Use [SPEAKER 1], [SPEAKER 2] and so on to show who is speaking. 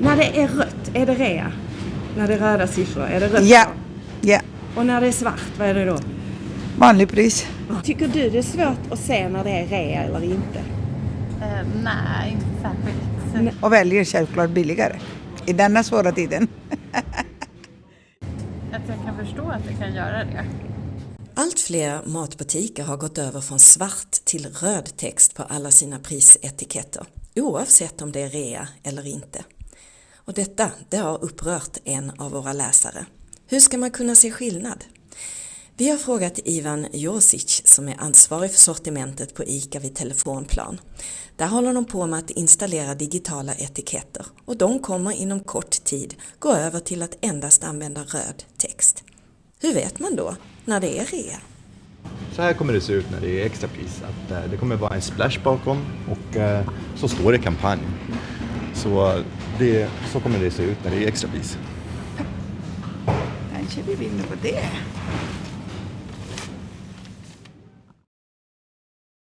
[SPEAKER 1] När det är rött, är det rea? När det är röda siffror, är det rött?
[SPEAKER 2] Ja.
[SPEAKER 1] Och när det är svart, vad är det då?
[SPEAKER 2] Vanlig pris.
[SPEAKER 1] Tycker du det är svårt att se när det är rea eller inte?
[SPEAKER 3] Nej, inte särskilt.
[SPEAKER 2] Och väljer självklart billigare i denna svåra tiden.
[SPEAKER 3] Att jag kan förstå att det kan göra det.
[SPEAKER 4] Allt fler matbutiker har gått över från svart till röd text på alla sina prisetiketter, oavsett om det är rea eller inte. Och det har upprört en av våra läsare. Hur ska man kunna se skillnad? Vi har frågat Ivan Josic som är ansvarig för sortimentet på ICA vid telefonplan. Där håller de på med att installera digitala etiketter och de kommer inom kort tid gå över till att endast använda röd text. Hur vet man då när det är rea?
[SPEAKER 5] Så här kommer det se ut när det är extrapris. Att det kommer vara en splash bakom och så står det kampanj. Så kommer det se ut när det är extrapris.
[SPEAKER 2] Kanske vi vinner på det.